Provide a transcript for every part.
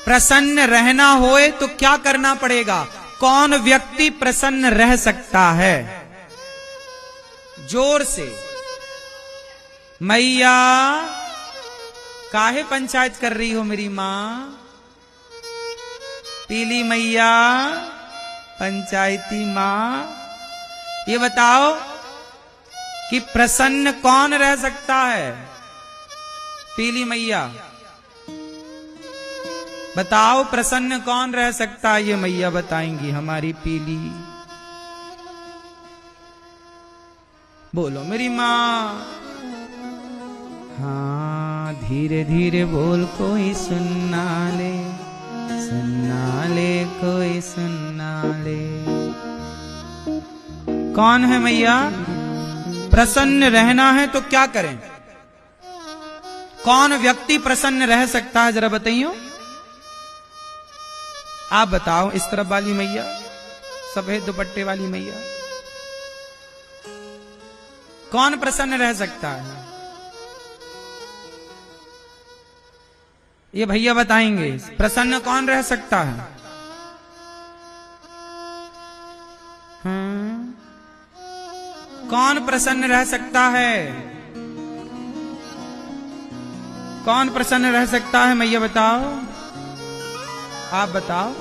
प्रसन्न रहना होए तो क्या करना पड़ेगा? कौन व्यक्ति प्रसन्न रह सकता है? जोर से। मैया काहे पंचायत कर रही हो मेरी मां? पीली मैया, पंचायती मां, ये बताओ कि प्रसन्न कौन रह सकता है? पीली मैया बताओ, प्रसन्न कौन रह सकता है? ये मैया बताएंगी, हमारी पीली। बोलो मेरी मां। हाँ, धीरे धीरे बोल, कोई सुनना ले, सुनना ले, कोई सुनना ले। कौन है मैया? प्रसन्न रहना है तो क्या करें? कौन व्यक्ति प्रसन्न रह सकता है? जरा बताइए, आप बताओ। इस तरफ वाली मैया, सफेद दुपट्टे वाली मैया, कौन प्रसन्न रह सकता है? ये भैया बताएंगे, प्रसन्न कौन रह सकता है? कौन प्रसन्न रह सकता है? कौन प्रसन्न रह सकता है? मैया बताओ, आप बताओ।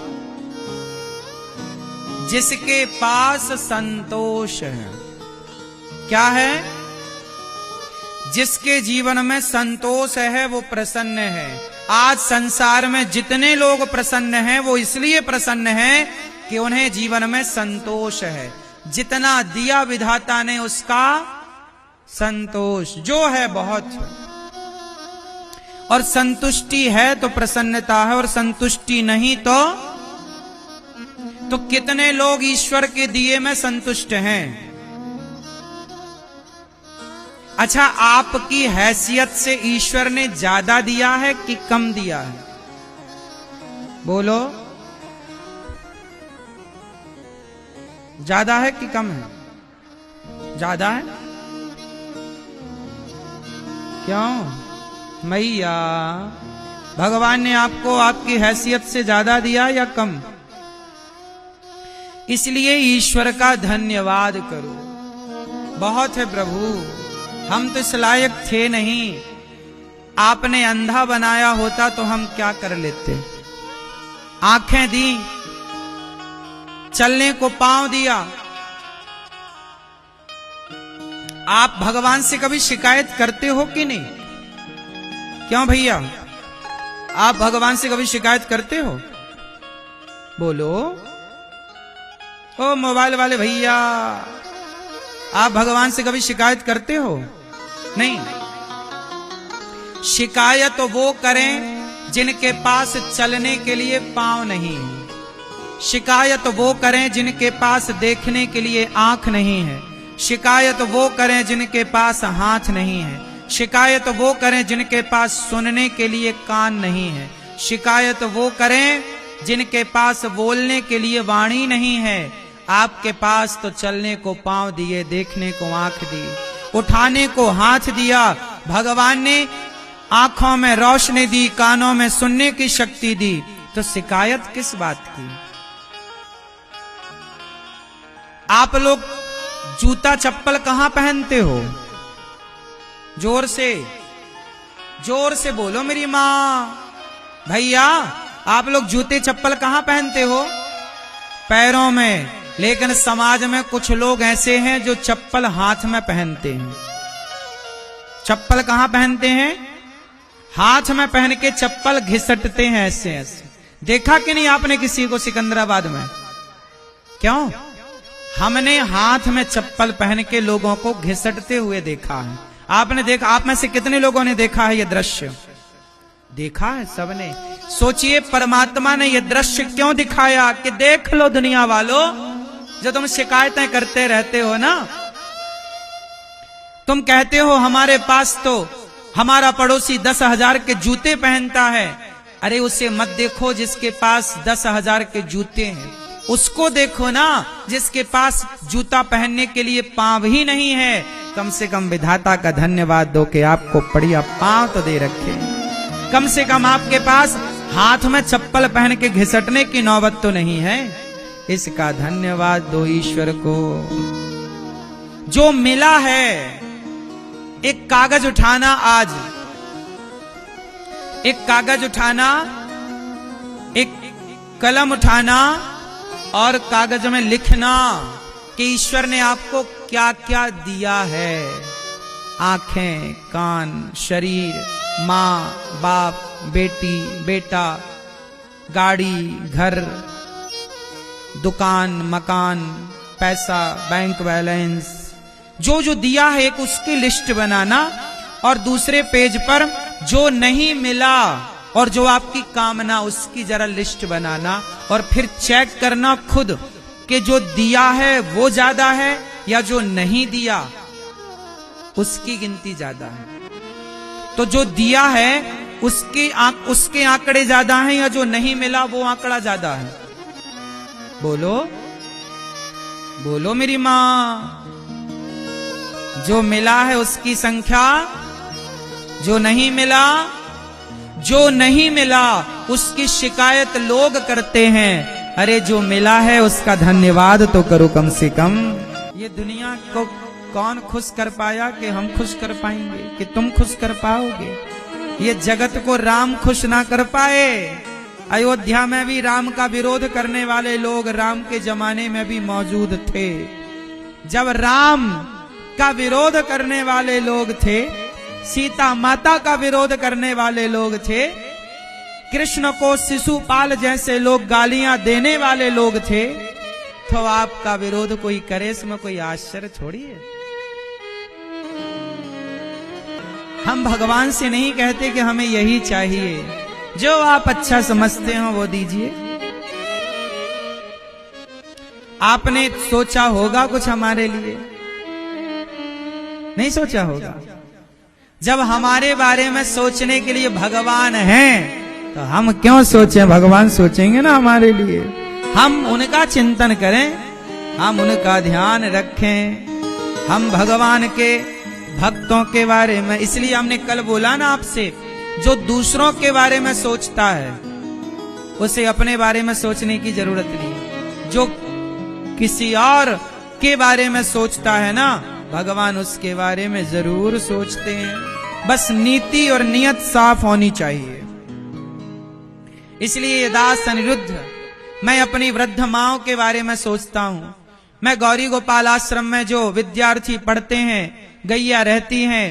जिसके पास संतोष है। क्या है? जिसके जीवन में संतोष है वो प्रसन्न है। आज संसार में जितने लोग प्रसन्न हैं वो इसलिए प्रसन्न हैं कि उन्हें जीवन में संतोष है। जितना दिया विधाता ने उसका संतोष जो है बहुत है। और संतुष्टि है तो प्रसन्नता है, और संतुष्टि नहीं तो कितने लोग ईश्वर के दिए में संतुष्ट हैं? अच्छा, आपकी हैसियत से ईश्वर ने ज्यादा दिया है कि कम दिया है? बोलो, ज्यादा है कि कम है? ज्यादा है। क्यों मैया? भगवान ने आपको आपकी हैसियत से ज्यादा दिया या कम? इसलिए ईश्वर का धन्यवाद करो। बहुत है प्रभु, हम तो इस लायक थे नहीं। आपने अंधा बनाया होता तो हम क्या कर लेते? आंखें दी, चलने को पांव दिया। आप भगवान से कभी शिकायत करते हो कि नहीं? क्यों भैया, आप भगवान से कभी शिकायत करते हो? बोलो। ओ मोबाइल वाले भैया, आप भगवान से कभी शिकायत करते हो? नहीं। शिकायत वो करें जिनके पास चलने के लिए पांव नहीं है। शिकायत वो करें जिनके पास देखने के लिए आंख नहीं है। शिकायत वो करें जिनके पास हाथ नहीं है। शिकायत वो करें जिनके पास सुनने के लिए कान नहीं है। शिकायत वो करें जिनके पास बोलने के लिए वाणी नहीं है। आपके पास तो चलने को पांव दिए, देखने को आंख दी, उठाने को हाथ दिया। भगवान ने आंखों में रोशनी दी, कानों में सुनने की शक्ति दी, तो शिकायत किस बात की? आप लोग जूता चप्पल कहां पहनते हो? जोर से, जोर से बोलो मेरी मां। भैया, आप लोग जूते चप्पल कहां पहनते हो? पैरों में। लेकिन समाज में कुछ लोग ऐसे हैं जो चप्पल हाथ में पहनते हैं। चप्पल कहां पहनते हैं? हाथ में पहन के चप्पल घिसटते हैं ऐसे ऐसे। देखा कि नहीं आपने किसी को सिकंदराबाद में? क्यों? हमने हाथ में चप्पल पहन के लोगों को घिसटते हुए देखा है। आपने देखा? आप में से कितने लोगों ने देखा है ये दृश्य? देखा है सबने। सोचिए, परमात्मा ने ये दृश्य क्यों दिखाया कि देख लो दुनिया वालों, जो तुम शिकायतें करते रहते हो ना, तुम कहते हो हमारे पास तो हमारा पड़ोसी 10,000 के जूते पहनता है। अरे उसे मत देखो जिसके पास 10,000 के जूते हैं, उसको देखो ना जिसके पास जूता पहनने के लिए पांव ही नहीं है। कम से कम विधाता का धन्यवाद दो कि आपको बढ़िया पांव तो दे रखे। कम से कम आपके पास हाथ में चप्पल पहन के घिसटने की नौबत तो नहीं है। इसका धन्यवाद दो ईश्वर को। जो मिला है, एक कागज उठाना, आज एक कागज उठाना, एक कलम उठाना और कागज में लिखना कि ईश्वर ने आपको क्या क्या दिया है। आंखें, कान, शरीर, माँ, बाप, बेटी, बेटा, गाड़ी, घर, दुकान, मकान, पैसा, बैंक बैलेंस, जो जो दिया है एक उसकी लिस्ट बनाना, और दूसरे पेज पर जो नहीं मिला और जो आपकी कामना उसकी जरा लिस्ट बनाना, और फिर चेक करना खुद कि जो दिया है वो ज्यादा है या जो नहीं दिया उसकी गिनती ज्यादा है। तो जो दिया है उसके आंकड़े ज्यादा हैं या जो नहीं मिला वो आंकड़ा ज्यादा है? बोलो बोलो मेरी मां। जो मिला है उसकी संख्या, जो नहीं मिला उसकी शिकायत लोग करते हैं। अरे जो मिला है उसका धन्यवाद तो करो कम से कम। ये दुनिया को कौन खुश कर पाया कि हम खुश कर पाएंगे, कि तुम खुश कर पाओगे? ये जगत को राम खुश ना कर पाए। अयोध्या में भी राम का विरोध करने वाले लोग राम के जमाने में भी मौजूद थे। जब राम का विरोध करने वाले लोग थे, सीता माता का विरोध करने वाले लोग थे, कृष्ण को शिशुपाल जैसे लोग गालियां देने वाले लोग थे, तो आपका विरोध कोई करे इसमें कोई आश्चर्य थोड़ी है। हम भगवान से नहीं कहते कि हमें यही चाहिए, जो आप अच्छा समझते हो वो दीजिए। आपने सोचा होगा कुछ हमारे लिए? नहीं सोचा होगा। जब हमारे बारे में सोचने के लिए भगवान हैं, तो हम क्यों सोचें? भगवान सोचेंगे ना हमारे लिए। हम उनका चिंतन करें, हम उनका ध्यान रखें, हम भगवान के भक्तों के बारे में। इसलिए हमने कल बोला ना आपसे, जो दूसरों के बारे में सोचता है उसे अपने बारे में सोचने की जरूरत नहीं। जो किसी और के बारे में सोचता है ना, भगवान उसके बारे में जरूर सोचते हैं। बस नीति और नियत साफ होनी चाहिए। इसलिए ये दास अनिरुद्ध, मैं अपनी वृद्ध माओं के बारे में सोचता हूं। मैं गौरी गोपाल आश्रम में जो विद्यार्थी पढ़ते हैं, गैया रहती हैं,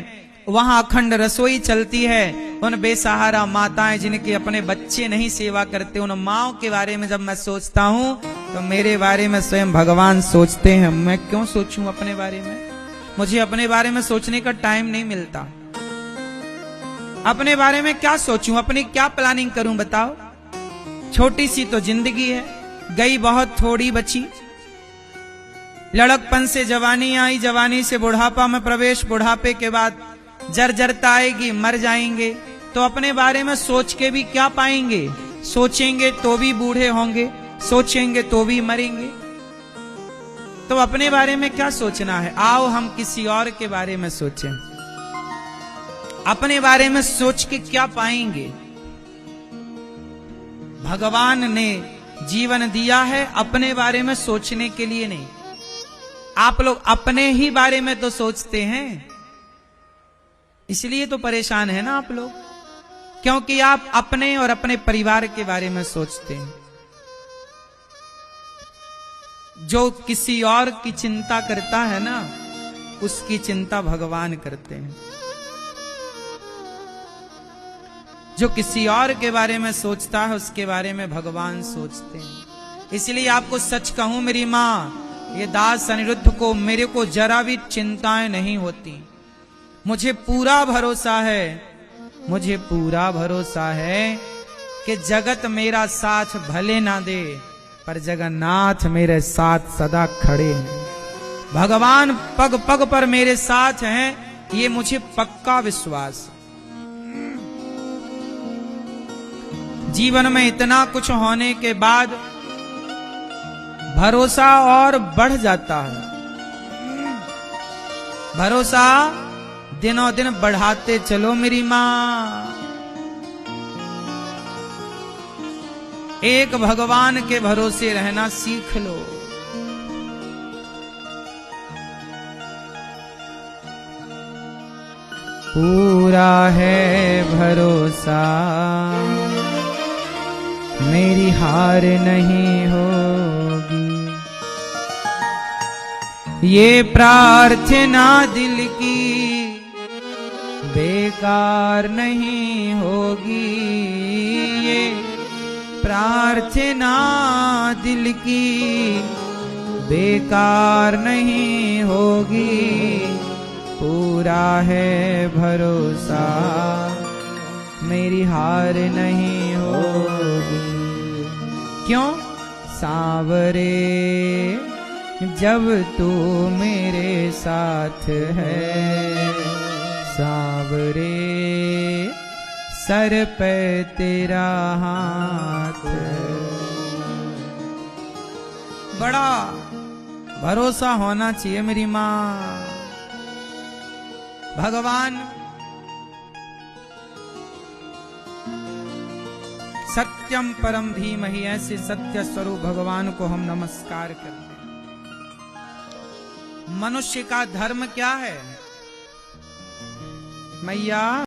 वहां अखंड रसोई चलती है। उन बेसहारा माताएं जिनके अपने बच्चे नहीं सेवा करते, उन माओं के बारे में जब मैं सोचता हूं तो मेरे बारे में स्वयं भगवान सोचते हैं। मैं क्यों सोचूं अपने बारे में? मुझे अपने बारे में सोचने का टाइम नहीं मिलता। अपने बारे में क्या सोचूं, अपनी क्या प्लानिंग करूं बताओ? छोटी सी तो जिंदगी है, गई बहुत थोड़ी बची। लड़कपन से जवानी आई, जवानी से बुढ़ापा में प्रवेश, बुढ़ापे के बाद जर्जरता आएगी, मर जाएंगे। तो अपने बारे में सोच के भी क्या पाएंगे? सोचेंगे तो भी बूढ़े होंगे, सोचेंगे तो भी मरेंगे। तो अपने बारे में क्या सोचना है? आओ हम किसी और के बारे में सोचें। अपने बारे में सोच के क्या पाएंगे? भगवान ने जीवन दिया है अपने बारे में सोचने के लिए नहीं। आप लोग अपने ही बारे में तो सोचते हैं, इसलिए तो परेशान है ना आप लोग, क्योंकि आप अपने और अपने परिवार के बारे में सोचते हैं। जो किसी और की चिंता करता है ना, उसकी चिंता भगवान करते हैं। जो किसी और के बारे में सोचता है उसके बारे में भगवान सोचते हैं। इसलिए आपको सच कहूं मेरी मां, ये दास अनिरुद्ध को, मेरे को जरा भी चिंताएं नहीं होती। मुझे पूरा भरोसा है, मुझे पूरा भरोसा है कि जगत मेरा साथ भले ना दे, पर जगन्नाथ मेरे साथ सदा खड़े हैं। भगवान पग पग पर मेरे साथ हैं, ये मुझे पक्का विश्वास। जीवन में इतना कुछ होने के बाद भरोसा और बढ़ जाता है। भरोसा दिनों दिन बढ़ाते चलो मेरी मां। एक भगवान के भरोसे रहना सीख लो। पूरा है भरोसा मेरी हार नहीं होगी, ये प्रार्थना दिल की बेकार नहीं होगी, ये प्रार्थना दिल की बेकार नहीं होगी। पूरा है भरोसा मेरी हार नहीं होगी। क्यों? सांवरे जब तू मेरे साथ है, सांवरे सर पे तेरा हाथ। बड़ा भरोसा होना चाहिए मेरी माँ। भगवान सत्यम परम धीमहि, ऐसे सत्य स्वरूप भगवान को हम नमस्कार करते हैं। मनुष्य का धर्म क्या है मैया?